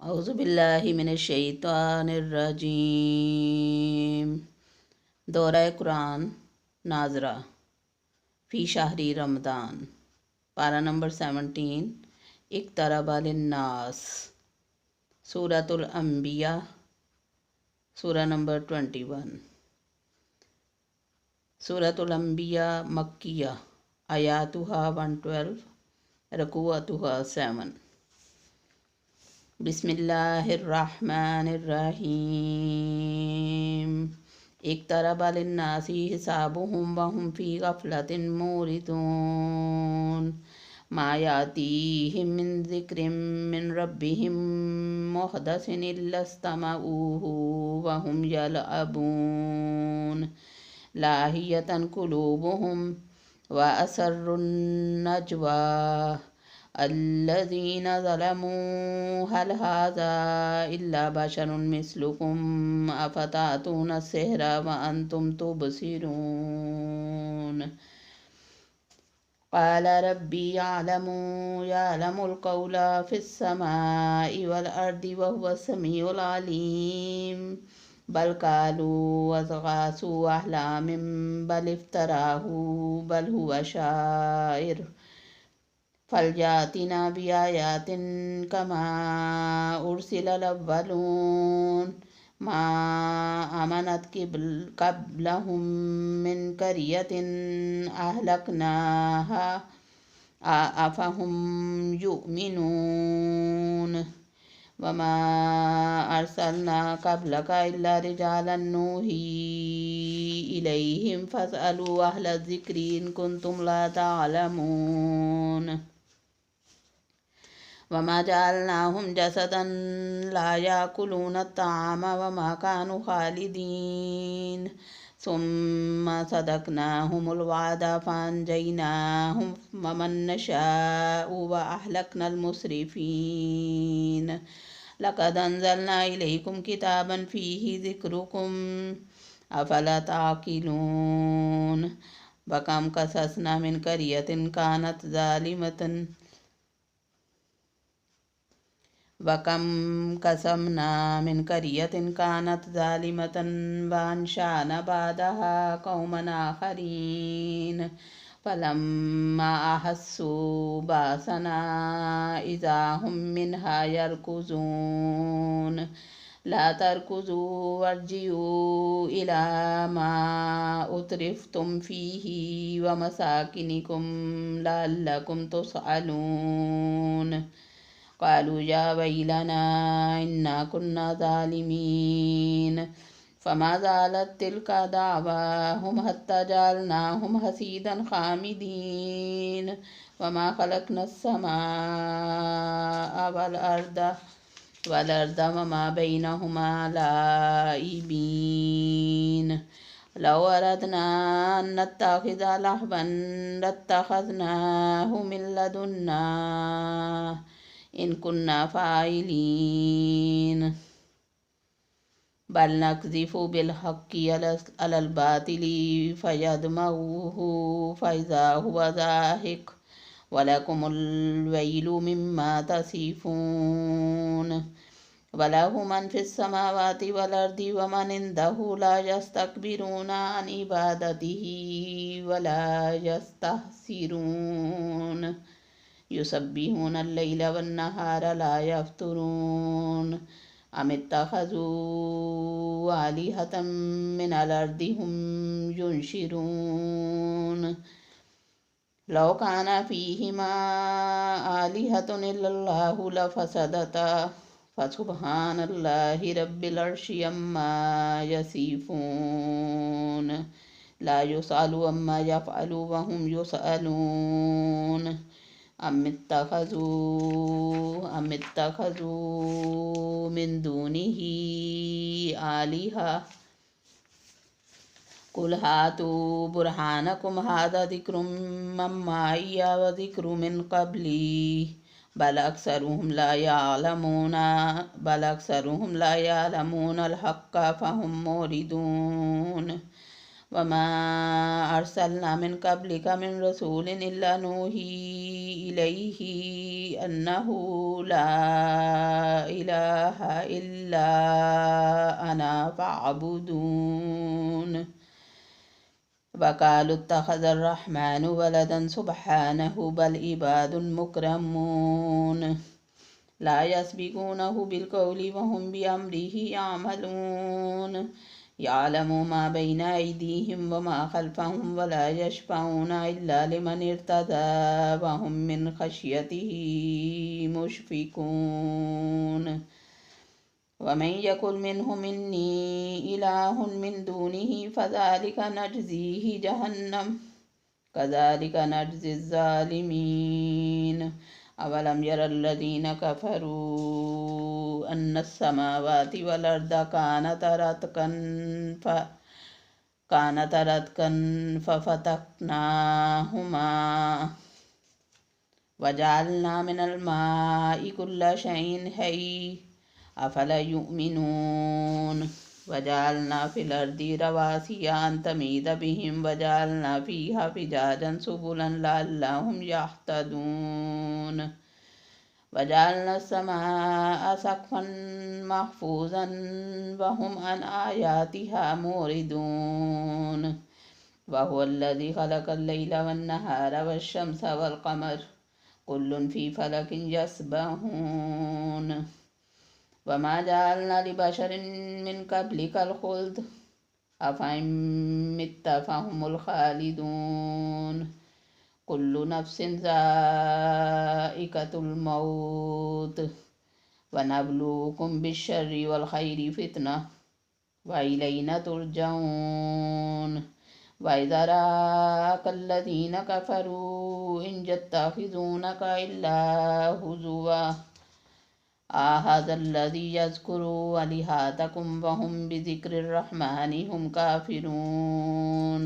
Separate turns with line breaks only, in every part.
औज़ुबिल्लाहि मिनश्शैतानिर्रजीम। दौरा कुरान नाजरा फ़ी शहरी रमदान, पारा नंबर 17। इक़्तरबा लिन्नास, सूरतुल अंबिया, सूरा नंबर 21। सूरतुल अंबिया मक्किया, आयातुहा 112, रकूअतुहा 7। बिस्मिल्लाहिर्रहमानिर्रहीम। इक़्तरबा लिन्नासि हिसाबुहुम वहुम फ़ी गफ़लतिन मूरिदून। मा यातीहिम मिन ज़िक्रिम मिन रब्बिहिम मुहदसिन इल्ला इस्तमऊहु वहुम यलअबून। लाहियतन कुलूबुहुम व असर्रुन नजवा अल्लज़ीना ज़लमू हल हाज़ा इल्ला बशरुन मिस्लुकुम अफ़तातूना सिहरा व अंतुम तुबसिरून। क़ाल रब्बी यअलमुल क़ौला फ़िस्समाइ वल अर्दि व हुवस समीउल अलीम। बल क़ालू अज़गासु अहलामिम बल इफ्तराहु बल हुवा शाइर फलयातिना बिआयातिन कमा उर्सिलल अव्वलून। मा आमनत क़ब्लहुम मिन क़रियतिन अहलकनाहा अफ़हुम युमिनून। वमा अरसलना क़ब्लक इल्ला रिजालन नूही इलैहिम फ़स्अलू अहला ज़िक्रि इन कुन्तुम ला तअलमून। वमा जअलनाहुम जसदन ला याकुलून अत्तआम वमा कानू खालिदीन। सुम्मा सदक़नाहुमुल वअद फ़अंजयनाहुम वमन नशाअु व अहलकनल मुस्रिफ़ीन। लक़द अंज़लना इलैकुम किताबन फ़ीहि ज़िक्रुकुम अफ़ला ताक़िलून। वकम कससना मिन क़रियतिन कानत ज़ालिमतन वकम कसमना मिन क़रियतिन कानत ज़ालिमतन वअंशअना बअदहा क़ौमन आख़रीन। फ़लम्मा अहस्सू बअसना इज़ा हुम मिन्हा यरकुज़ून। ला तरकुज़ू वरजिऊ इला मा उतरिफ़्तुम फ़ीहि व मसाकिनिकुम लअल्लकुम तुसअलून। क़ालू या वैलना इन्ना कुन्ना ज़ालिमीन। फ़मा ज़ालत तिल्का दअवाहुम हत्ता जअलनाहुम हसीदन ख़ामिदीन। वमा ख़लक़नस समाअ वल अर्द वमा बैनहुमा लाइबीन। लौ अरदना अन नत्तख़िज़ लहवन लत्तख़ज़नाहु मिन लदुन्ना इन कुन्ना फ़ाइलीन। बल नक़ज़िफ़ु बिलहक़्क़ि अलल बातिलि फ़यदमग़ुहु फ़इज़ा हुवा ज़ाहिक़ वलकुमुल वैलु मिम्मा तसिफ़ून। वलहु मन फ़िस समावाति वल अर्दि वमन इंदहु ला यस्तकबिरूना अन इबादतिही वला यस्तहसिरून। युसब्बिहूनल लैला वन्नहारा ला यफ़्तुरून। अमित्तख़ज़ू आलिहतम मिनल अर्दि हुम युनशिरून। लौ काना फ़ीहिमा आलिहतुन इल्लल्लाहु लफ़सदता फ़सुब्हानल्लाहि रब्बिल अर्शि अम्मा यसिफ़ून। ला युसअलु अम्मा यफ़अलु वहुम युसअलून। अमित्तख़ज़ू मिन दूनिही आलिहा कुल हातू बुरहानकुम हाज़ा ज़िक्रुम मिन मअय्या व ज़िक्रु मिन क़ब्ली बल अक्सरुहुम ला यअलमूनल हक़्क़ फ़हुम मुरिदून। वमा अरसलना मिन क़ब्लिक मिन रसूलिन इल्ला नूही इलैहि अन्नहु ला इलाहा इलाहा इल्ला अना फ़अबुदून। वक़ालू इत्तख़ज़र रहमानु वलदन सुब्हानहु बल इबादुन मुकरमून ला यस्बिकूनहु बिलक़ौलि वहुम बिअम्रिहि यअमलून यअलमु मा बैन अयदीहिम वमा ख़ल्फ़हुम वला यशफ़ऊना इल्ला लिमन इर्तज़ा वहुम मिन ख़श्यतिहि मुश्फ़िकून। वमन यकुल मिन्हुम इन्नी इलाहुन मिन दूनिहि फ़ज़ालिका नजज़ीहि जहन्नम कज़ालिका नजज़ि ज़ालिमीन। अवलम यरल्लज़ीन कफ़रू अन्नस्समावाति वल अर्द कानता रत्कन फ़फ़तक़नाहुमा वजअलना मिनल माइ कुल्ल शैइन हय्य अफ़ला युमिनून। वजअलना फ़िल अर्दि रवासिया अन तमीद बिहिम वजअलना फ़ीहा फ़िजाजन सुबुलन लअल्लहुम यहतदून। वजअलना अस्समाअ सक़फ़न महफ़ूज़न वहुम अन आयातिहा मुरिदून। वहुवल्लज़ी ख़लक़ल लैला वन्नहार वश्शम्स वल्क़मर कुल्लुन फ़ी फ़लकिन यस्बहून। वमा जअलना लिबशरिन मिन क़ब्लिकल ख़ुल्द अफ़इन मित्त फ़हुमुल ख़ालिदून। कुल्लु नफ़्सिन ज़ाइक़तुल मौत वनब्लुकुम बिश्शर्रि वल ख़ैरि फ़ितनह व इलैना तुरजऊन। वइज़ा रआकल्लज़ीन कफ़रू इन यत्तख़िज़ूनका इल्ला हुज़ुवा अहाज़ल्लज़ी यज़्कुरु आलिहतकुम वहुम बिज़िक्रिर्रहमानि हुम काफ़िरून।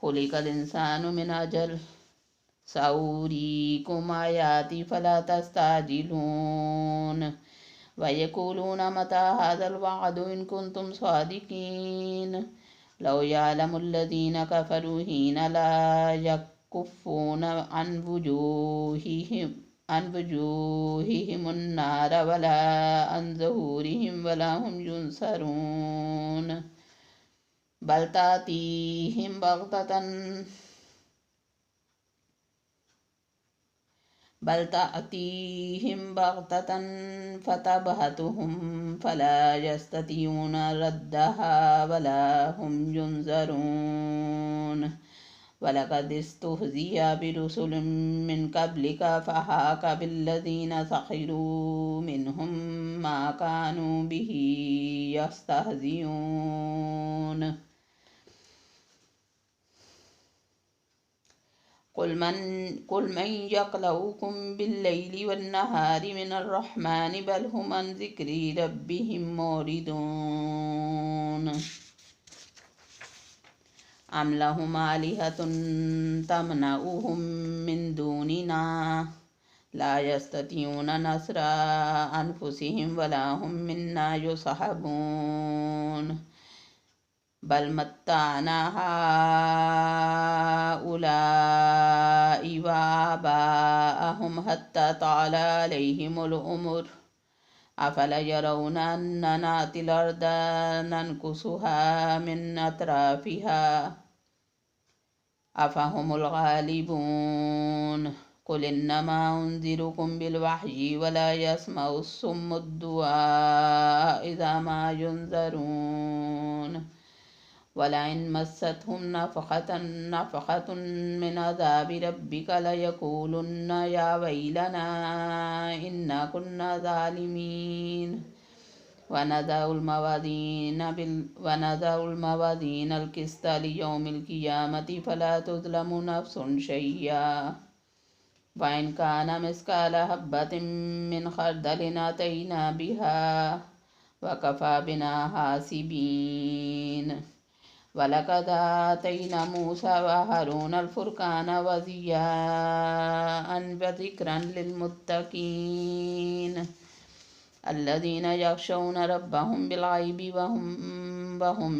खुलिक़ल इंसानु मिन अजल सअुरीकुम आयाति फ़ला तस्तअजिलून। वयक़ूलून मता हाज़ल वअदु इन कुन्तुम सादिक़ीन। लौ यअलमुल्लज़ीन कफ़रू हीन ला यकुफ़्फ़ून अन वुजूहिहिमुन नार वला अन ज़ुहूरिहिम वला हुम युनसरून। बल तातीहिम बग़ततन फ़तबहतहुम फ़ला यस्ततिऊन रद्दहा वला हुम युनज़रून। वलक़द इस्तुहज़िअ बिरुसुलिम मिन क़ब्लिक फ़हाक़ बिल्लज़ीन सख़िरू मिनहुम मा कानू बिही यस्तहज़िऊन। कुल मन यक्लऊकुम बिल्लैलि वन्नहारि मिनर्रहमानि बल हुम अन ज़िक्रि रब्बिहिम मुरिदून। अम लहुम आलिहतुन तमनउहुम मिन दूनिना ला यस्ततिऊन नस्र अनफुसिहिम वला हुम मिन्ना युसहबून। बल मत्ताअना हाउलाइ व आबाअहुम हत्ता ताल अलैहिमुल उमर अफ़ला यरौन अन्ना नातिल अर्द ननकुसुहा मिन अतराफ़िहा अफ़हुमुल गालिबून। कुल इन्नमा उन्ज़िरुकुम बिलवह्यि वला यस्मउस्सुम्मुद्दुआअ इज़ा मा युनज़रून। वलइन मस्सतहुम नफ़क़तुन मिन अज़ाबि रब्बिक लयक़ूलुन्न या वैलना इन्ना कुन्ना ज़ालिमीन। वनज़अुल मवाज़ीनल क़िस्त लियौमिल क़ियामति फ़ला तुज़लमु नफ़्सुन शैय्या वइन कान मिस्क़ाल हब्बतिन मिन ख़र्दलिन अतैना बिहा वकफ़ा बिना हासिबीन। वलक़द आतैना मूसा व हारूनल फ़ुरक़ान व ज़ियाअन व ज़िक्रन लिलमुत्तक़ीन अल्लज़ीन यख़शौन रब्बहुम बिलग़ैबि वहुम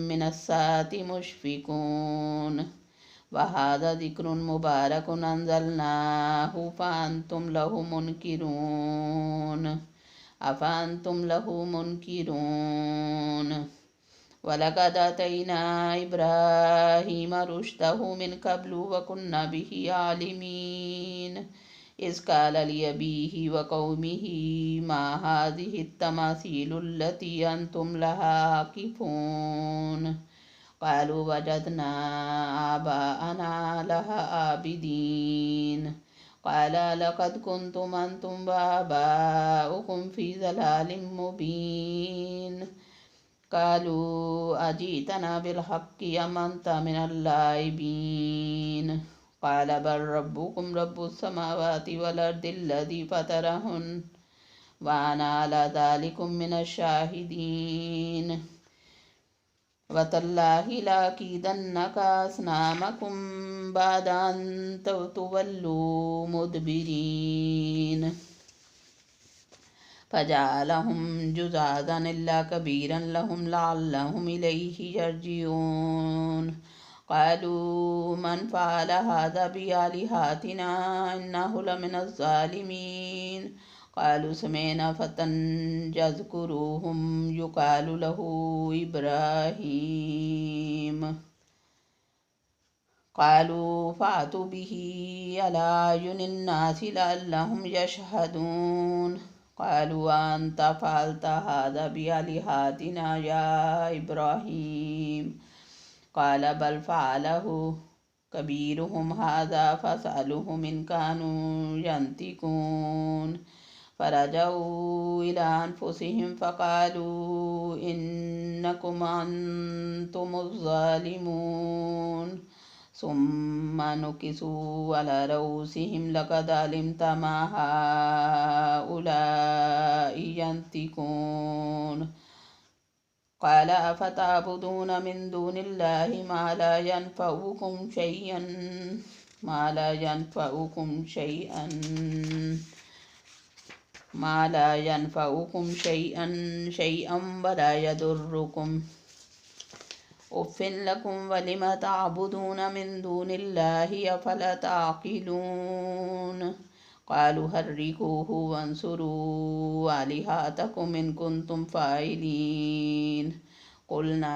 मिनस्साअति मुश्फ़िकून। वहाज़ा ज़िक्रुन मुबारकुन अंज़लनाहु फ़अंतुम लहु मुनकिरून। अफअंतुम लहु मुनकिरून। वलक़द आतैना इब्राहीम रुश्दहु मिन क़ब्लु व कुन्ना बिही आलिमीन। इज़ क़ाल लिअबीही व क़ौमिही मा हाज़िहि तमासीलु अल्लती अंतुम लहा आकिफ़ून। क़ालू वजदना आबाअना लहा आबिदीन। क़ाल लक़द कुंतुम अंतुम व आबाउकुम फ़ी ज़लालिम मुबीन। क़ालू अजीतना बिलहक़्क़ि अम अंत मिनल लाइबीन। क़ाल बल रब्बुकुम रब्बुस समावाति वल अर्दिल्लज़ी फ़तरहुन्न व अना अला ज़ालिकुम मिनश शाहिदीन। वतल्लाहि लाकीदन्नक अस्नामकुम बअद अन तुवल्लू मुदबिरीन। फजअलहुम जुज़ाज़न इल्ला कबीरन लहुम लअल्लहुम इलैहि यर्जिऊन। क़ालू मन फ़अल हाज़ा बिआलिहतिना इन्नहु लमिनज़ ज़ालिमीन। क़ालू समिअना फ़तन यज़कुरुहुम युक़ालु लहु इब्राहीम। क़ालू फ़अतू बिही अला अयुनिन्नासि लअल्लहुम यशहदून। क़ालू अअंत फ़अल्त हाज़ा बिआलिहतिना या इब्राहीम। क़ाल बल फ़अलहु कबीरुहुम हाज़ा फ़स्अलुहुम इन कानू यंतिकून। फ़रजऊ इला अनफुसिहिम फ़क़ालू इन्नकुम अंतुमुज़ ज़ालिमून। सुम्मा नुकिसू अला रऊसिहिम लक़द अलिमत मा हाउलाइ यंतिकून। क़ाल अफ़तअबुदून मिन दूनिल्लाहि मा ला यनफ़उकुम शयअन व ला यदुर्रुकुम। उफ़्फ़िन लकुम व लिम तअबुदून मिन दूनिल्लाहि अफ़ला ताक़िलून। क़ालू हर्रिक़ूहु वंसुरू आलिहतकुम इन कुंतुम फ़ाइलीन। क़ुल्ना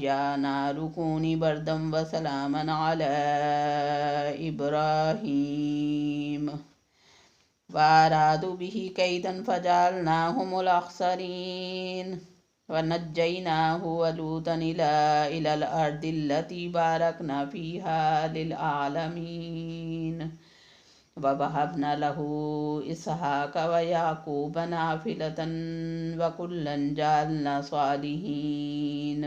या नारु कूनी बरदम व सलामन अला इब्राहीम। वअरादू बिही कैदन फ़जअलनाहुमुल अख़्सरीन। वनज्जयनाहु व लूतन इलल अर्दिल्लती बारकना फ़ीहा लिलआलमीन। ववहबना लहू इसहाक़ व याक़ूब नाफ़िलतन व कुल्लन जअलना स्वालिहीन।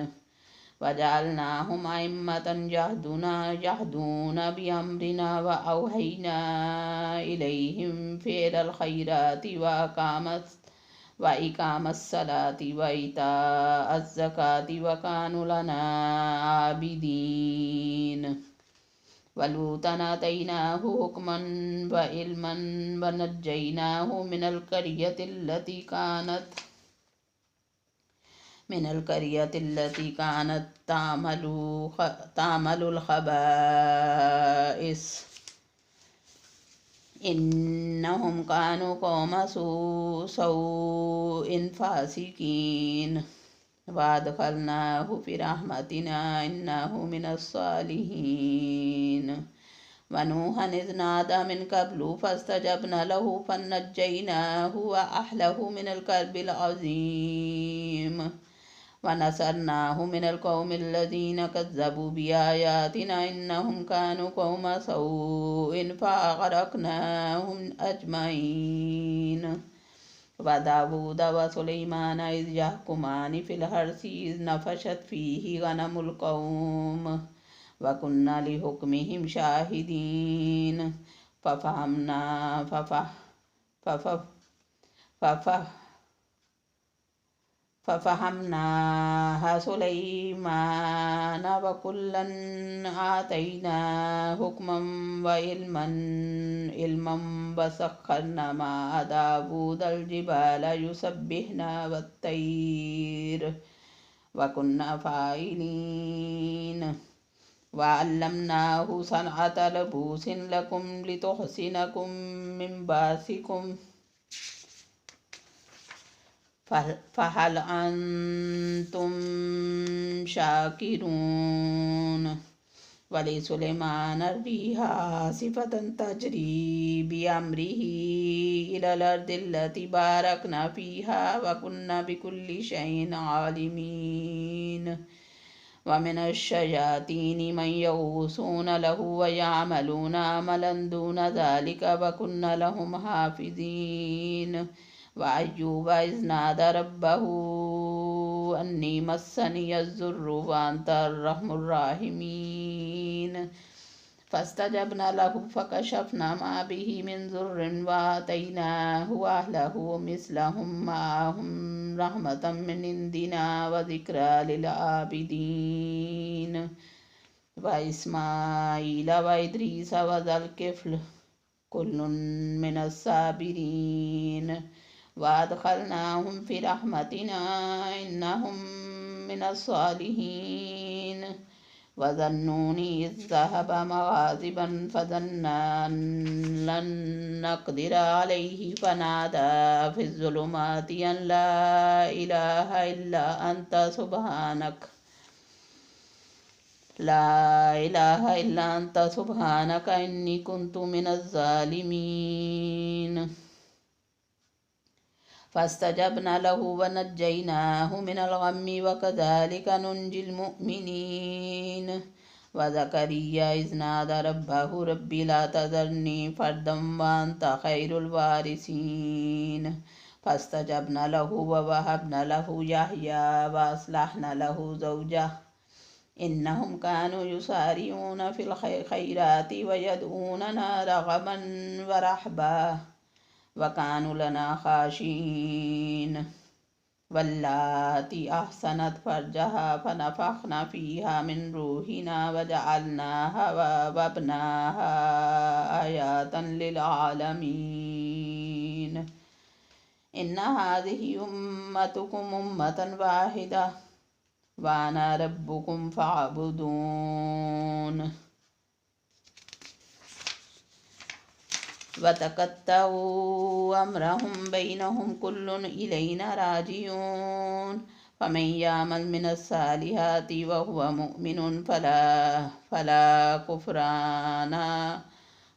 वजअलनाहुम अइम्मतन यहदून बिअम्रिना व औहैना इलैहिम फ़िअलल ख़ैराति व इक़ामस्सलाति व इताअज़ ज़काति व कानू लना आबिदीन। वलूतन आतैनाहु हुक्मन व इल्मन व नज्जयनाहु मिनल क़रियतिल्लती कानत तामलुल ख़बाइस इन्नहुम कानू क़ौम सौइन फ़ासिक़ीन। वअदख़लनाहु फ़ी रहमतिना इन्नहु मिनस्सालिहीन। वनूहन इज़ नादा मिन क़ब्लु फ़स्तजबना लहु फ़नज्जयनाहु व अहलहु मिनल कर्बिल अज़ीम। वनसरनाहु मिनल क़ौमिल्लज़ीना कज़्ज़बू बिआयातिना इन्नहुम कानू क़ौम सौइन फ़अग़रक़नाहुम अजमईन। वदाऊद व सुलैमान इज़ यहकुमानि फ़िल हर्सि इज़ नफ़शत फ़ीहि गनमुल क़ौम व कुन्ना लिहुक्मिहिम शाहिदीन। फ़फ़हमनाहा सुलैमान व कुल्लन आतैना हुक्मन व इल्मन व सख़्ख़रना मअ दाऊदल जिबाल युसब्बिहना वत्तैर व कुन्ना फ़ाइलीन। वअल्लमनाहु सनअत लबूसिन लकुम लितुहसिनकुम मिन बासिकुम فهل أنتم شاكرون ولسليمان الريح عاصفة تجري بأمره إلى الأرض التي باركنا فيها وكنا بكل شيء عالمين ومن الشياطين من يغوصون له ويعملون عملا دون ذلك وكنا لهم حافظين وأيوب إذ نادى ربه أني مسني الضر وأنت أرحم الراحمين فاستجبنا له فكشفنا ما به من ضر وآتيناه أهله مثلهم معهم رحمة من عندنا وذكرى للعابدين وإسماعيل وإدريس وذا الكفل كل من الصابرين وأدخلناهم في رحمتنا إنهم من الصالحين وذا إذ ذهب مغاضبا فظن أن لن نقدر عليه فنادى في الظلمات أن لا إله إلا أنت سبحانك إني كنت من الظالمين فاستجبنا له ونجيناه من الغم وكذلك ننجي المؤمنين وزكريا إذ نادى ربه رب لا تذرني فردا وأنت خير الوارثين فاستجبنا له ووهبنا له يحيى وأصلحنا له زوجه إنهم كانوا يسارعون في الخيرات ويدعوننا رغبا ورهبا وكانوا لنا خاشعين واللاتي أحسنت فرجها فنفخنا فيها من روحنا وجعلناها وابناها آيات للعالمين إن هذه أمتكم أمة واحدة وأنا ربكم فاعبدون وتقطعوا أمرهم بينهم كل إلينا راجعون فمن يعمل من الصالحات وهو مؤمن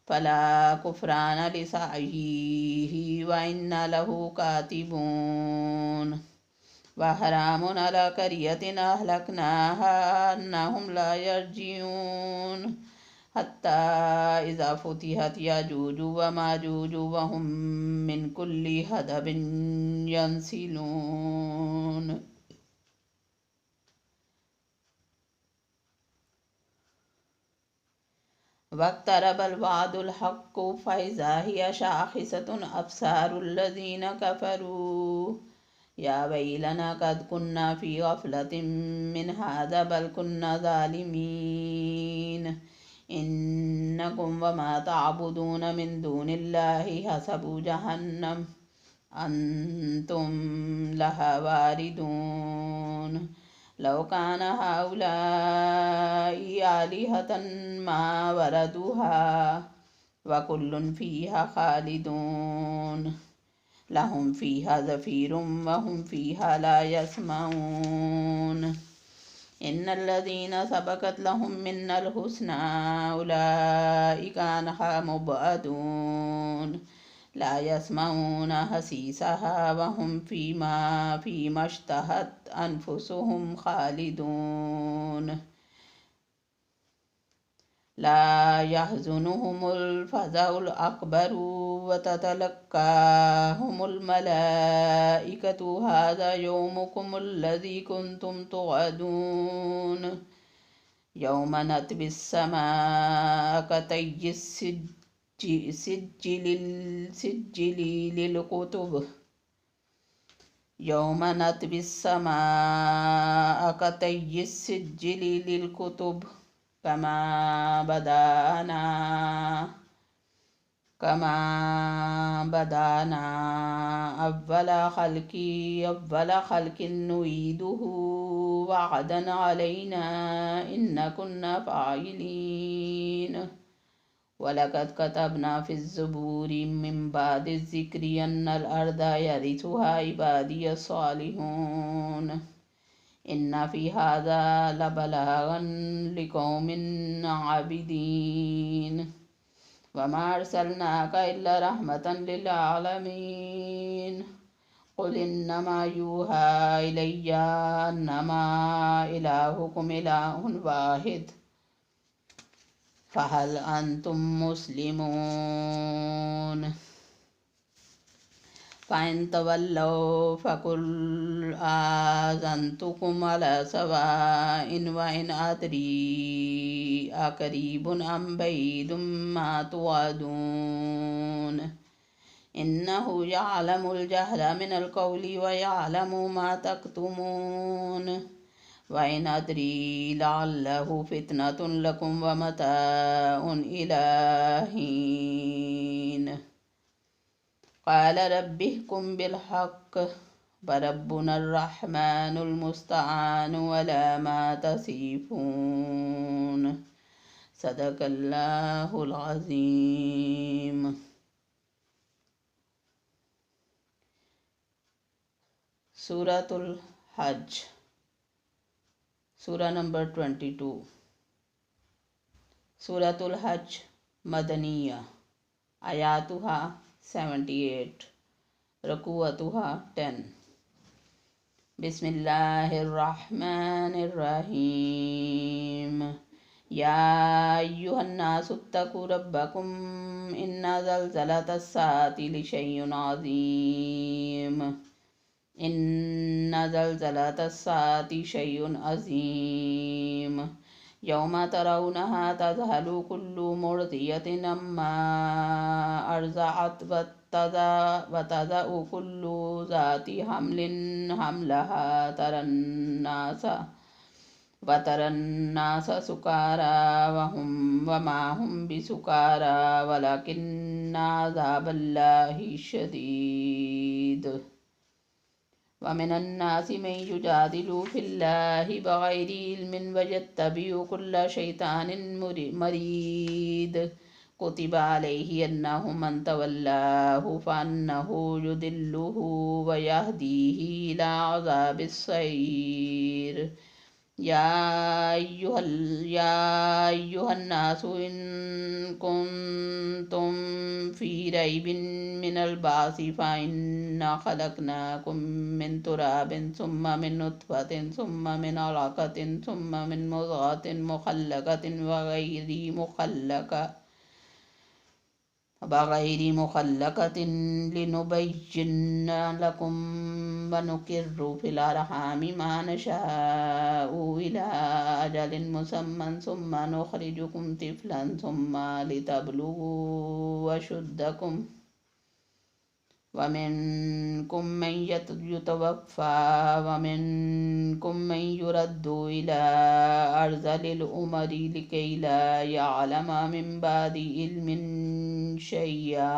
فلا كفران لسعيه وإنا له كاتبون وحرام على قرية أهلكناها أنهم لا يرجعون حتى إذا فتحت ياجوج وماجوج وهم من كل حدب ينسلون واقترب الوعد الحق فإذا هي شاخصة أبصار الذين كفروا يا ويلنا قد كنا في غفلة من هذا بل كنا ظالمين إنكم وما تعبدون من دون الله حسب جهنم أنتم لها واردون لو كان هؤلاء آلهة ما وردوها وكل فيها خالدون لهم فيها زفير وهم فيها لا يسمعون إن الذين سبقت لهم منا الحسنى أولئك عنها مبعدون لا يسمعون حسيسها وهم فيما اشتهت أنفسهم خالدون لا يحزنهم الفزع الأكبر وتتلقاهم الملائكة هذا يومكم الذي كنتم توعدون يوم نطوي السماء كطي السجل للكتب يوم نطوي السماء كطي السجل للكتب كما بدانا أول خلق نعيده وعدا علينا إن كنا فاعلين वलक़द कतबना फ़िज़्ज़बूरि मिन बादि ज़िक्रि अन्नल अर्दा यरिथुहा इबादियस सालिहून इन्ना फ़ी हाज़ा लबलागन लिक़ौमिन आबिदीन वमा अर्सलनाका इल्ला रहमतन लिल आलमीन क़ुल इन्नमा यूहा इलैया अन्नमा इलाहुकुम इलाहुन वाहिद फ़हल अंतुम मुस्लिमून फ़इन तवल्लौ फ़कुल आज़न्तुकुम अला सवाइन व इन अदरी अक़रीबुन अम बईदुम मा तुअदून इन्नहु यअलमुल जहरा मिनल क़ौलि व यअलमु मा तक्तुमून व इन अदरी लअल्लहु फ़ितनतुन लकुम व मताउन इला हीन क़ाल रब्बि हुकुम बिल-हक़्क़ व रब्बुनर रहमानुल मुस्तआनु अला मा तसिफ़ून सदक़ल्लाहुल अज़ीम। सूरतुल हज, सूरा नंबर 22। सूरतुल हज मदनिया, आयातुहा 78, रकूअतुहा 10। बिस्मिल्लाहिर्रहमानिर्रहीम। या अय्युहन्नासुत्तकू रब्बकुम इन्ना ज़ल्ज़लतस्साअति लिशैउन अज़ीम इन्ना ज़ल्ज़लतस्साअति शैउन अज़ीम यौमा तरौनहा तज़हलु कुल्लु मुर्दियतिन अम्मा अर्ज़अत व तज़अु कुल्लु ज़ाति हम्लिन हम्लहा तरन्नास सुकारा वमा हुम बिसुकारा वलकिन्ना अज़ाबल्लाहि शदीद। वमिनन्नासि मन युजादिलु फ़िल्लाहि बग़ैरि इल्मिन वयत्तबिउ कुल्ल शैतानिन मरीद कुतिबा अलैहि अन्नहु मन तवल्लाहु फ़अन्नहु युदिल्लुहु व यहदीहि इला अज़ाबिस सईर। या अय्युहन्नासु इन कुन्तुम फ़ी रैबिन मिनल बाअसि फ़इन्ना ख़लक़नाकुम मिन तुराबिन सुम्मा मिन नुत्फ़तिन सुम्मा मिन अलक़तिन सुम्मा मिन मुज़ग़तिन मुख़ल्लक़तिन वग़ैरि मुख़ल्लक़तिन लिनुबय्यिन लकुम व नुक़िर्रु फ़िल अर्हामि मा नशाअु इला अजलिन मुसम्मन सुम्मा नुख़रिजुकुम तिफ़लन सुम्मा लितब्लुगू अशुद्दकुम वमिनकुम मन युतवफ़्फ़ा वमिनकुम मन युरद्दु इला अर्ज़लिल उमरि लिकै ला यअलम मिन बादि इल्मिन शैय्या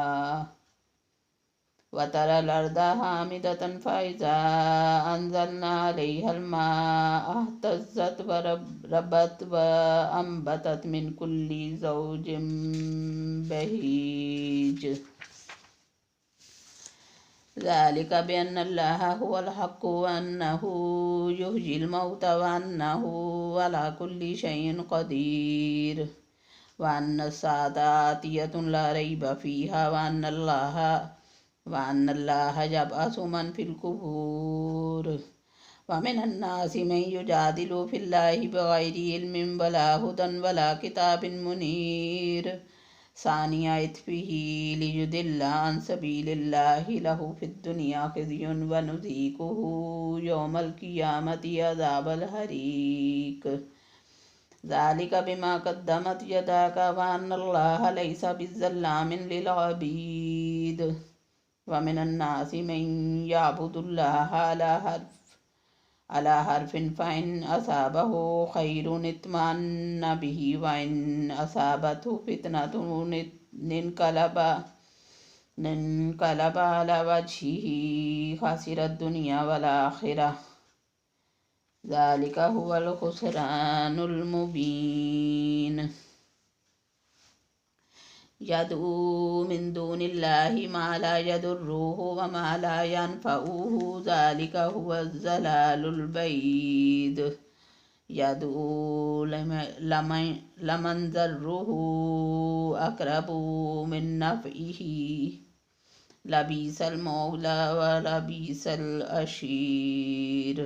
वतरल अर्ज़ हामिदतन फ़इज़ा अंज़लना अलैहल माअ इह्तज़्ज़त व रबत व अंबतत मिन कुल्लि ज़ौजिन बहीज। ज़ालिक बिअन्नल्लाह हुवल हक़्क़ु व अन्नहु युहयिल मौता व अन्नहु अला कुल्लि शैइन क़दीर व अन्नस्साअता आतियतुन ला रैब फ़ीहा व अन्नल्लाह यब्असु मन फ़िल क़ुबूर। व मिनन्नासि मन युजादिलु फ़िल्लाहि बिग़ैरि इल्मिन वला हुदन वला किताबिन मुनीर सानिया इत्फ़िही लियुदिल्ल अन सबीलिल्लाहि लहु फ़िद्दुनिया ख़िज़्युन व नुज़ीक़ुहु यौमल क़ियामति अज़ाबल हरीक़। ज़ालिक बिमा क़द्दमत यदाक व अन्नल्लाह लैसा बिज़्ज़ल्लामिन लिल अबीद। व मिनन्नासि मन यअबुदुल्लाह अला हर्फ़िन फ़इन असाबहु ख़ैरुन इत्मअन्न बिही व इन असाबतहु फ़ितनतुन इन्क़लब अला वज्हिही ख़सिरद दुनिया वल आख़िरह ज़ालिक हुवल ख़ुस्रानुल मुबीन। यदऊ मिन दूनिल्लाहि मा ला यदुर्रुहु व मा ला यनफउहु ज़ालिका हुवा ज़लालुल बईद। यदऊ लमन ज़र्रुहु अक़रबु मिन नफ़इही लबीसल मौला व लबीसल अशीर।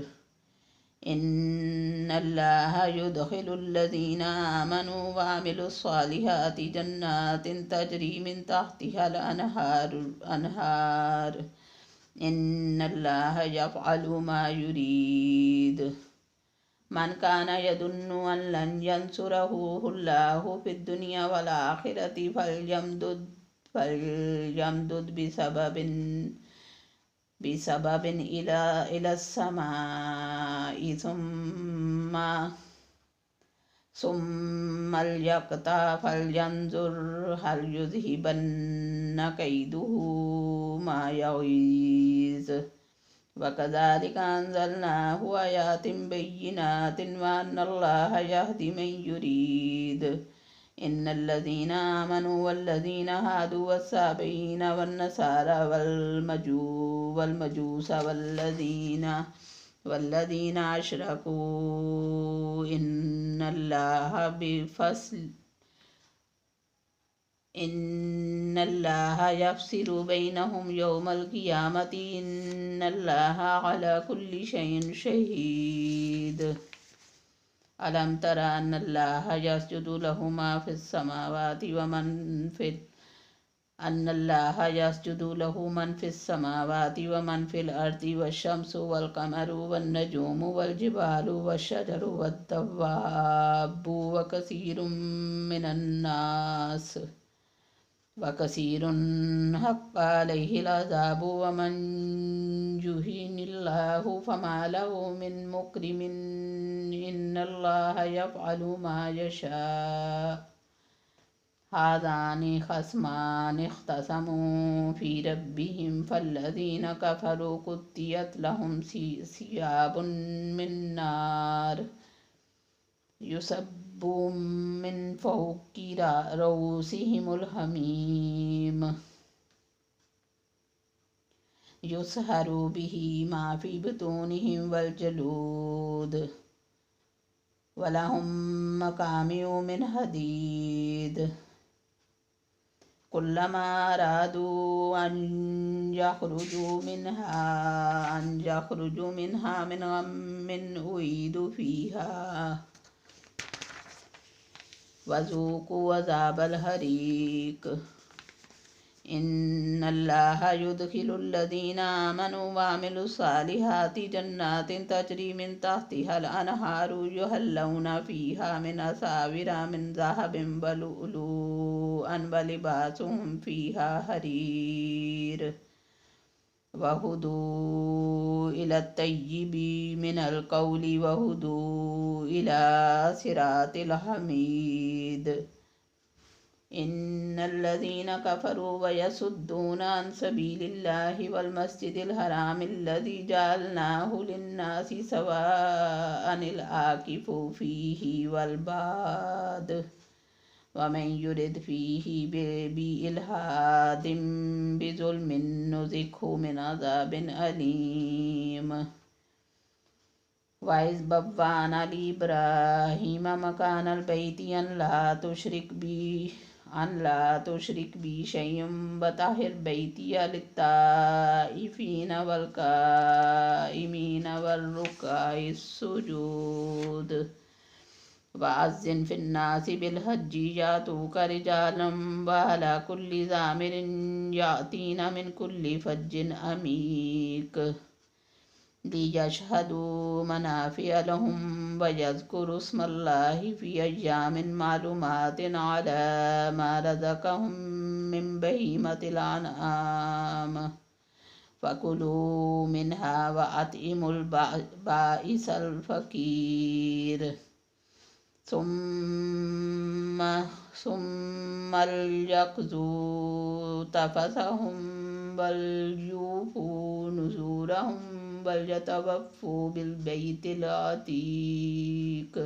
इन्नल्लाहा युदखिलुल्लज़ीना आमनू व अमिलुस्सालिहाति जन्नातिन तजरी मिन तहतिहल अनहार। इन्नल्लाहा यफ़अलु मा युरीद। मन काना यदुन्नु अन लन यंसुरहुल्लाहु फिद्दुनिया वल आखिरति फल्यमदुद बिसबबिन इलस्समाइ सुम्मा यक़ता फल्यंजुर हल युज़हिबन्न कैदुहु मा यग़ीज़। वकज़ालिका अंज़लनाहु आयातिन बय्यिनातिन व अन्नल्लाहा यहदी मन युरीद। इन्नल्लज़ीना आमनू वल्लज़ीना हादू वस्साबईना वन्नसारा वल्मजूसा वल्लज़ीना अशरकू इन्नल्लाहा यफ़सिलु बैनहुम यौमल क़ियामति इन्नल्लाहा अला कुल्लि शैइन शहीद। अलम तरा अन्नल्लाहा यस्जुदु लहु मा फ़िस समावाति व मन फ़िल अन्नल्लाहा यस्जुदु लहु मन फ़िस समावाति व मन फ़िल अर्दि वश्शम्सु वल क़मरु वन नजूमु वल जिबालु वश्शजरु वद्दव्वाबु व कसीरुम मिनन नास व कसीरुन हक़्क़ अलैहिल अज़ाबु व मन युहिनिल्लाहु फमा लहु मिन मुक्रिमिन इन्नल्लाहा यफ़अलु मा यशा। हाज़ानि ख़स्मानि इख़्तसमू फ़ी रब्बिहिम फ़ल्लज़ीना कफ़रू क़ुत्तियत लहुम सियाबुन मिन नार युसब्बु मिन फ़ौक़ि रऊसिहिमुल हमीम युसहरु बिही मा फ़ी बुतूनिहिम वल जलूद वलहुम मक़ामिउ मिन हदीद। कुल्लमा अरादू अन यख़रुजू मिन्हा मिन गम्मिन उईदू फ़ीहा वज़ूक़ू अज़ाबल हरीक़। इन्नल्लाहा युदखिलुल्लज़ीना आमनू व अमिलुस्सालिहाति जन्नातिन तजरी मिन तहतिहल अनहारु युहल्लौना फ़ीहा मिन असाविरा मिन ज़हबिन व लुअलुअन व लिबासुहुम फ़ीहा हरीर। वहुदू इलत तय्यिबि मिनल क़ौलि वहुदू इला सिरातिल हमीद। इन्नल्लज़ीना कफ़रू व यसुद्दूना अन सबीलिल्लाहि वल मस्जिदिल हरामिल्लज़ी जअलनाहु लिन्नासि सवाअनिल आकिफ़ु फ़ीहि वल बाद व मन युरिद फ़ीहि बिइल्हादिन बिज़ुल्मिन नुज़िक़हु मिन अज़ाबिन अलीम। वइज़ बव्वाना लिइब्राहीम मकानल बैति अन ला तुशरिक बी शैअन व तहिर बैतिय लित्ताइफ़ीन वल क़ाइमीन वर्रुक्काइस सुजूद। वअज़्ज़िन फ़िन्नासि बिलहज्जि यातूक रिजालन व अला कुल्लि ज़ामिरिन यातीन मिन कुल्लि फ़ज्जिन अमीक़ लियशहदू मनाफ़िअ लहुम व यज़्कुरु स्मल्लाहि फ़ी अय्यामिन मालूमातिन अला मा रज़क़हुम मिन बहीमतिल अनआम फ़कुलू मिन्हा व अत्इमुल बाइसल फ़क़ीर सुम्मा लियक़ज़ू तफ़सहुम वल यूफ़ू नुज़ूरहुम वल यतवफ़्फ़ू बिल बैतिल अतीक़।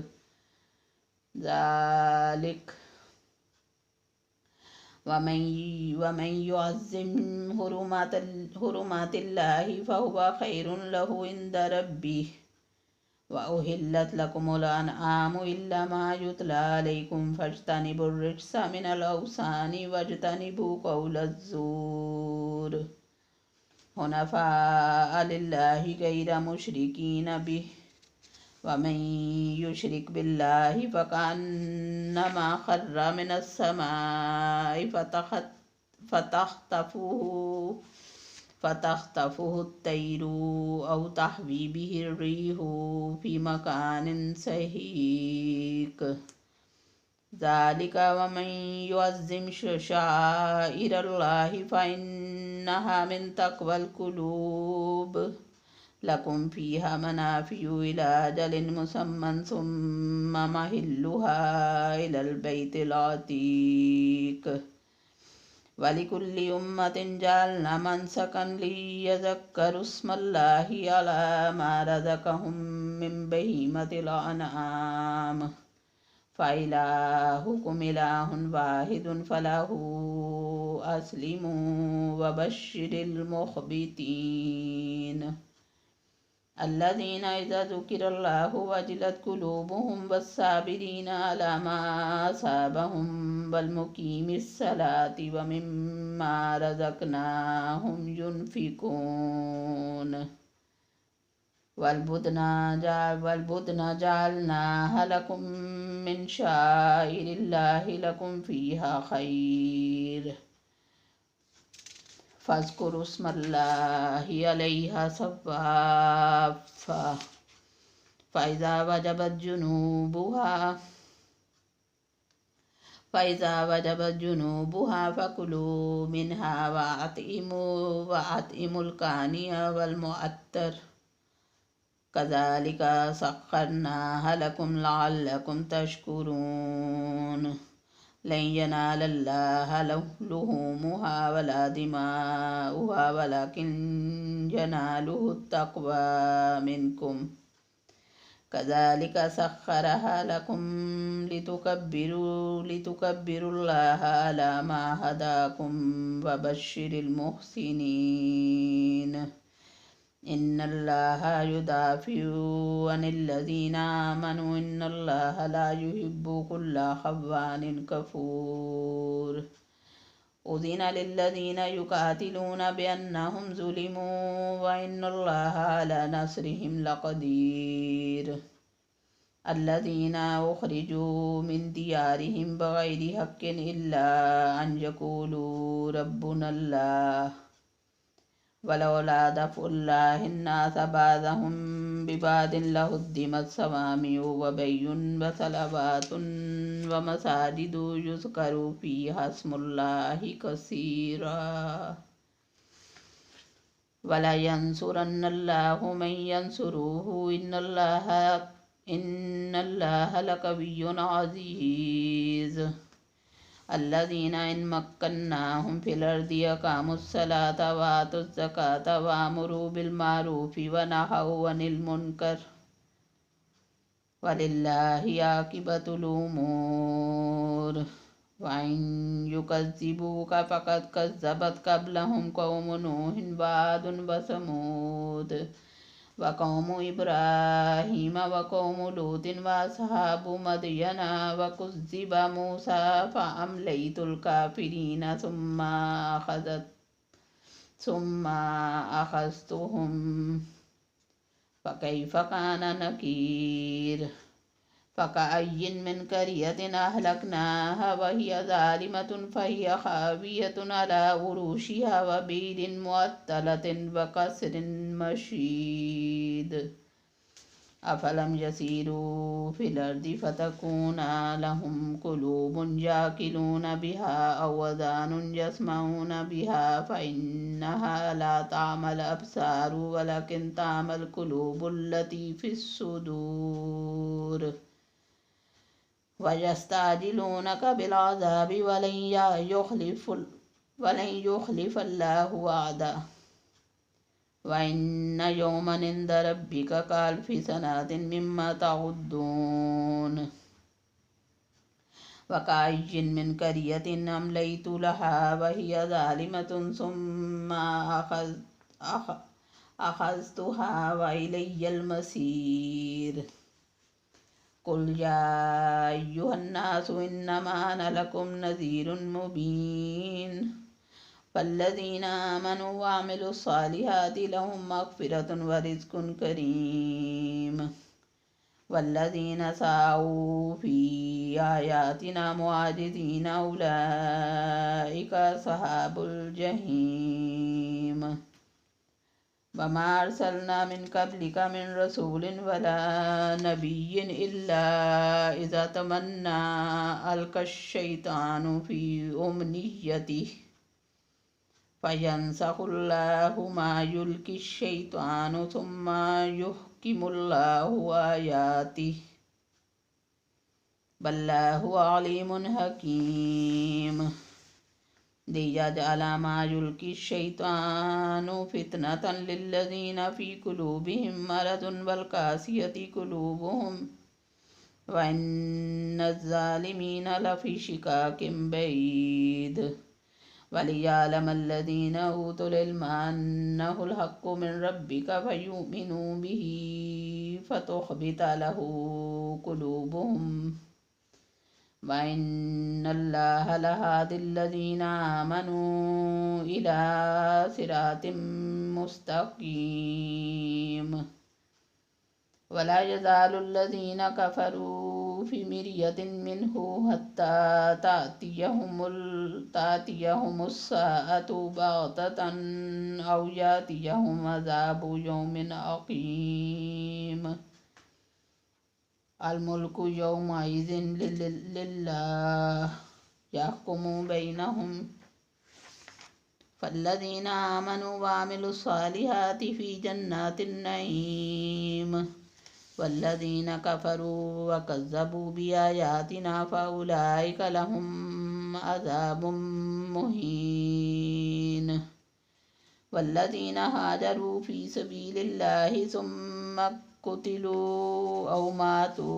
वमन युअज़्ज़िम हुरुमातिल्लाहि फहुव खैरुन लहु इंद रब्बिह वउहिल्लत लकुमुल अनआमु इल्ला मा युतला अलैकुम फज्तनिबुर रिज्सा मिनल औसानि वज्तनिबु कौलज़्ज़ूर हुनफ़ाअ लिल्लाहि गैर मुश्रिकीन बिह वमन युश्रिक बिल्लाहि फकअन्नमा खर्र मिनस समाइ फ़तख़्तफ़ुहु अत्तैरु औ तहवी बिहि अर्रीहु फी मकानिन सहीक़ ज़ालिक वमन युअज़्ज़िम शआइरल्लाहि फ़इन्नहा मिन तक़वल क़ुलूब लकुम फ़ीहा मनाफ़िउ इला अजलिन मुसम्मन सुम्मा महिल्लुहा इलल बैतिल अतीक़ वलिकुल्लि उम्मतिन जअलना मनसकन लियज़क्करु स्मल्लाहि अला मा रज़क़हुम मिन बहीमतिल अनआम फ़इलाहुकुम इलाहुन वाहिदुन फ़लहु अस्लिमू वबश्शिरिल मुख़बितीन अल्लज़ीना इज़ा ज़ुकिरल्लाहु वजिलत क़ुलूबुहुम वस्साबिरीना अला मा असाबहुम वल्मुक़ीमिस्सलाति वमिम्मा रज़क़नाहुम युनफ़िक़ून वल्बुदना जअलनाहा लकुम मिन शाइरिल्लाहि लकुम फ़ीहा खैर फ़ज़्कुरुस्मल्लाहि अलैहा सव्वाफ़ा फ़इज़ा वजबत जुनूबुहा फ़कुलू मिन्हा वअत्इमुल कानिअ वल्मुअत्तर कज़ालिका सख्खरनाहा लकुम लअल्लकुम तशकुरून लन यनालल्लाह लुहूमुहा वला दिमाउहा वलाकिन यनालुहु तक़वा मिनकुम कज़ालिका सख्खरहा लकुम लितुकब्बिरुल्लाह अला मा हदाकुम वबश्शिरिल मुहसिनीन इन्नल्लाहा युदाफ़िउ अनिल्लज़ीना आमनु इन्नल्लाहा ला युहिब्बु कुल्ला ख़व्वानिन कफ़ूर उज़िना लिल्लज़ीना युक़ातिलूना बिअन्नहुम ज़ुलिमू व इन्नल्लाहा अला नस्रिहिम लक़दीर अल्लज़ीना उख़रिजू मिन दियारिहिम बग़ैरि हक़्क़िन इल्ला अन यक़ूलू रब्बुनल्लाह वलौला दफ़उल्लाहिन्नास बाज़हुम बिबादिन लहुद्दिमत सवामिउ व बय्युन व सलवातुन व मसाजिदु युज़करु फ़ीहा इस्मुल्लाहि कसीरा वला यंसुरन्नल्लाहु मन यंसुरुहु इन्नल्लाहा लक़विय्युन अज़ीज़ अल्लज़ीना इन मक्कन्नाहुम फ़िल अर्दि अक़ामुस्सलात व आतुज़्ज़कात व अमरू बिल मारूफ़ि व नहौ अनिल मुनकर वलिल्लाहि आक़िबतुल उमूर व इन युकज़्ज़िबूका फ़क़द कज़्ज़बत क़ब्लहुम क़ौमु नूहिन व आदुन व समूद व क़ौमु इब्राहीम व क़ौमु लूतिन व अस्हाबु मदयन व कुज़्ज़िब मूसा फ़अम्लैतु काफ़िरीन सुम्मा अख़ज़्तुहुम फ़कैफ़ कान नकीर फ़कअय्यिन मिन क़रियतिन अहलकनाहा वहिय ज़ालिमतुन फ़हिय ख़ावियतुन अला उरूशिहा व बीरिन मुअत्तलतिन व क़स्रिन मशीद अफ़लम यसीरू फ़िल अर्दि फ़तकूना लहुम क़ुलूबुन याक़िलून बिहा औ आज़ानुन यस्मऊन बिहा फ़इन्नहा ला तामल अब्सारु वलकिन तामल क़ुलूबुल्लती फ़िस्सुदूर वयस्ताजिलूनक बिलअज़ाबि वलन युख़्लिफ़ल्लाहु वअदह व इन्न यौमन इंद रब्बिक कअल्फ़ि सनातिन मिम्मा तउद्दून वकाय्यिन मिन क़रियतिन अम्लय्तु लहा वहिय ज़ालिमतुन सुम्मा अख़ज़्तुहा व इलय्यल मसीर। कुल या अय्युहन्नासु इन्नमा अना लकुम नज़ीरुन मुबीन। फल्लज़ीना आमनु व अमिलुस्सालिहाति लहुम मग़फ़िरतुन व रिज़्क़ुन करीम। वल्लज़ीना साऊ फ़ी आयातिना मुआजिज़ीन उलाइका अस्हाबुल जहीम। वमा अर्सलना मिन क़ब्लिका मिन रसूलिन वला नबिय्यिन इल्ला इज़ा तमन्ना अल्क़ाश्शैतानु फ़ी उम्निय्यतिही फ़यंसख़ुल्लाहु मा युल्क़िश्शैतानु सुम्मा युहकिमुल्लाहु आयातिही वल्लाहु अलीमुन हकीम। लियजअला मा युल्क़िश्शैतानु फ़ितनतन लिल्लज़ीना फ़ी क़ुलूबिहिम मरदुन वल क़ासियति क़ुलूबुहुम व इन्नज़्ज़ालिमीन लफ़ी शिक़ाक़िन बईद। वलियअलमल्लज़ीना ऊतुल इल्म अन्नहुल हक़्क़ु मिन रब्बिका फ़युमिनू बिही फ़तुख़्बित लहू क़ुलूबुहुम व इन्नल्लाहा लहादिल्लज़ीना आमनू इला सिरातिम मुस्तक़ीम। वला यज़ालुल्लज़ीना कफ़रू फ़ी मिर्यतिन मिन्हु हत्ता तातियहुमुस्साअतु बग़ततन औ यातियहुम अज़ाबु यौमिन अक़ीम। अल मुल्कु यौमइज़िन लिल्लाह यहकुमु बैनहुम। फल्लज़ीना आमनु व अमिलुस्सालिहाति फ़ी जन्नातिन नईम। वल्लज़ीना कफ़रू व कज़्ज़बू बिआयातिना फ़उलाइका लहुम अज़ाबुम मुहीन। वल्लज़ीना हाजरू फ़ी सबीलिल्लाहि सुम्मा क़ुतिलू औ मातू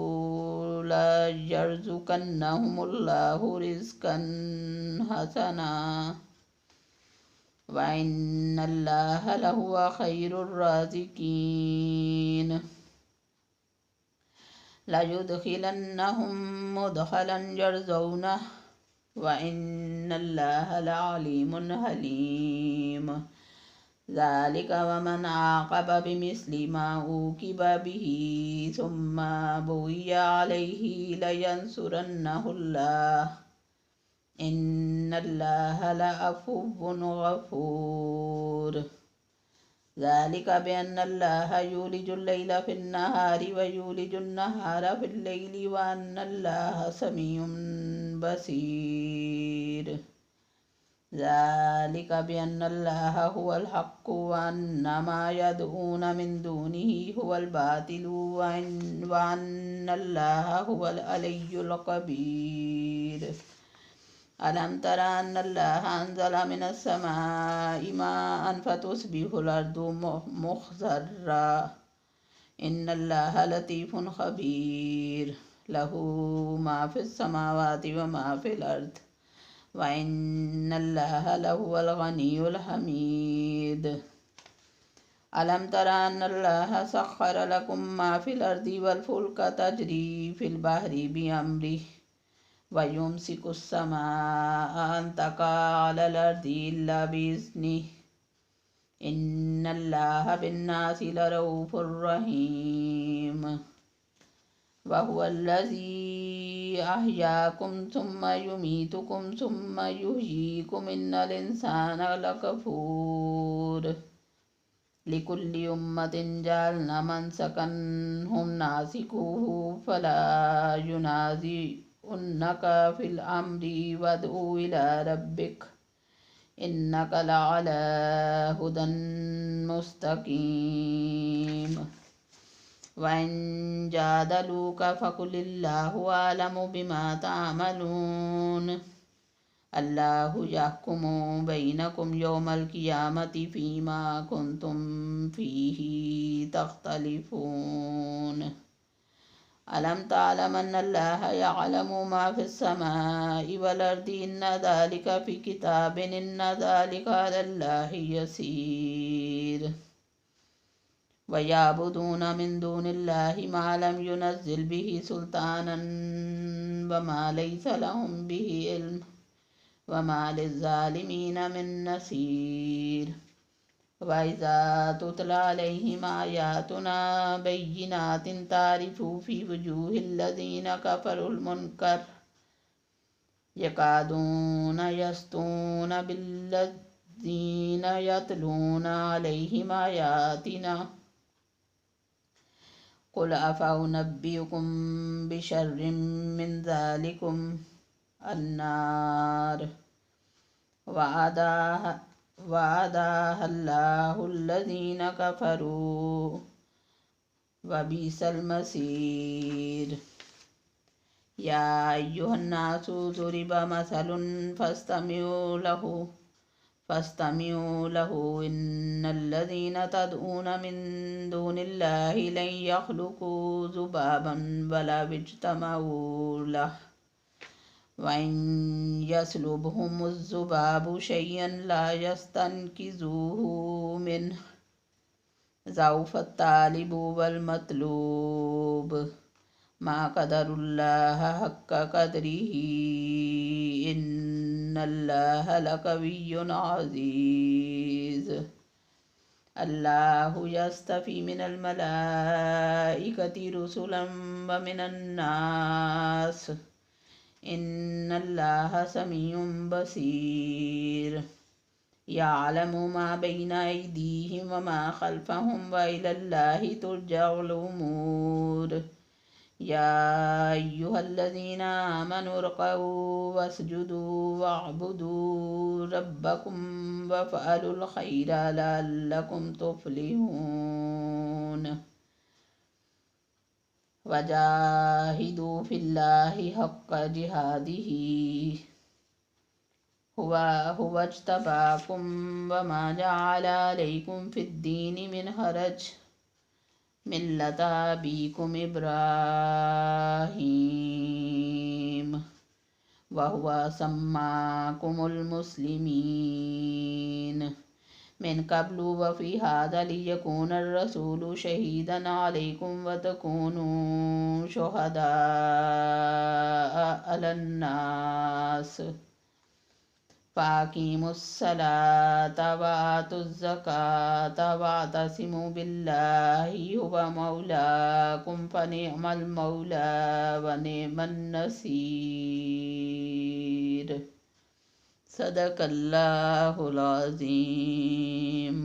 लयर्ज़ुक़न्नहुमुल्लाहु रिज़्क़न हसना व इन्नल्लाहा लहुव ख़ैरुर राज़िक़ीन। लयुदख़िलन्नहुम मुदख़लन यर्ज़ौनहु व इन्नल्लाहा लअलीमुन हलीम। ज़ालिक वमन आक़ब बिमिस्लि मा ऊक़िब बिही सुम्मा बुग़िया अलैहि लयंसुरन्नहुल्लाह इन्नल्लाहा लअफ़ुव्वुन ग़फ़ूर। ज़ालिक बिअन्नल्लाहा यूलिजुल लैला फ़िन्नहारि व यूलिजुन नहारा फ़िल लैलि व अन्नल्लाहा समीउन बसीर। ज़ालिक बिअन्नल्लाहा हुवल हक़्क़ु व अन्ना मा यदऊन मिन दूनिही हुवल बातिलु व अन्नल्लाहा हुवल अलिय्युल कबीर। अलम तरा अन्नल्लाहा अंज़ला मिनस समाइ माअन फ़तुस्बिहुल अर्दु मुख़्ज़र्रा इन्नल्लाहा लतीफ़ुन ख़बीर। लहू मा फ़िस समावाति व मा फ़िल अर्द व इन्नल्लाहा लहुवल ग़नियुल हमीद। अलम तरा अन्नल्लाहा सख़्ख़र लकुम मा फ़िल अर्दि वल फ़ुल्क तजरी फ़िल बहरि बिअम्रिही व युमसिकुस समाअ अन तक़अ अलल अर्दि इल्ला बिइज़्निही इन्नल्लाहा बिन्नासि लरऊफ़ुर रहीम। व हुवल्लज़ी अहयाकुम सुम्मा युमीतुकुम सुम्मा युहयीकुम इन्नल इंसाना लकफ़ूर। लिकुल्लि उम्मतिन जअलना मनसकन हुम नासिकुहु फला युनाज़िउन्नका फ़िल अम्रि वद्उ इला रब्बिक इन्नका लअला हुदन मुस्तक़ीम। व इन जादलूका फ़क़ुलिल्लाहु अअलमु बिमा तअमलून। अल्लाहु यहकुमु बैनकुम यौमल क़ियामति फ़ीमा कुन्तुम फ़ीही तख़्तलिफ़ून। अलम तालम अन्नल्लाह यअलमु मा फिस समाइ वल अर्दि इन्न ज़ालिका फ़ी किताबिन इन्न ज़ालिका अलल्लाहि यसीर। वयअबुदून मिन दूनिल्लाहि मा लम युनज़्ज़िल बिहि सुल्तानन वमा लैसा लहुम बिहि इल्म वमा लिज़्ज़ालिमीन मिन नसीर। वइज़ा तुतला अलैहिम आयातुना बय्यिनातिन तारिफु फ़ी वुजूहिल्लज़ीना कफ़रुल मुनकर यकादून यस्तून बिल्लज़ीना यतलूना अलैहिम आयातिना। कुल अफ़उनब्बिउकुम बिशर्रिम मिन ज़ालिकुम अन्नार वअदाहल्लाहुल्लज़ीन कफ़रू वबिसल मसीर। या अय्युहन्नासु ज़ुरिब मसलुन फस्तमिऊ लहु इन्नल्लज़ीन तदऊन मिन दूनिल्लाहि लन यख़्लुक़ू ज़ुबाबन वलव इज्तमऊ लह वइन यस्लुबहुमुज़्ज़ुबाबु शय्अन ला यस्तनक़िज़ूहु मिन्हु ज़अफ़त तालिबु वल मतलूब। मा क़दरुल्लाह हक़्क़ क़द्रिही इन्नल्लाह लक़विय्युन अज़ीज़। अल्लाहु यस्तफ़ी मिनल मलाइकति रुसुलन व मिनन नास इन्नल्लाह समीउन बसीर। यअलमु मा बैन अयदीहिम व मा खल्फ़हुम व इलल्लाहि तुरजउल उमूर। या अय्युहल्लज़ीना आमनु इरकऊ वस्जुदू वअबुदू रब्बकुम वफ़अलुल खैर लअल्लकुम तुफ़्लिहून। वजाहिदू फ़िल्लाहि हक़्क़ जिहादिही हुवज्तबाकुम वमा जअल अलैकुम फ़िद्दीनि मिन हरज मिल्लत अबीकुम इब्राहीम वहुव सम्माकुमुल मुस्लिमीन मिन क़ब्लु व फ़ी हाज़ा लियकूनर रसूलु शहीदन अलैकुम व तकूनू शुहदाअ अलन्नास। फ़अक़ीमुस्सलात व आतुज़्ज़कात वअतसिमू बिल्लाहि हुव मौलाकुम फ़निअमल मौला व निअमन नसीर। सदक़ल्लाहुल अज़ीम।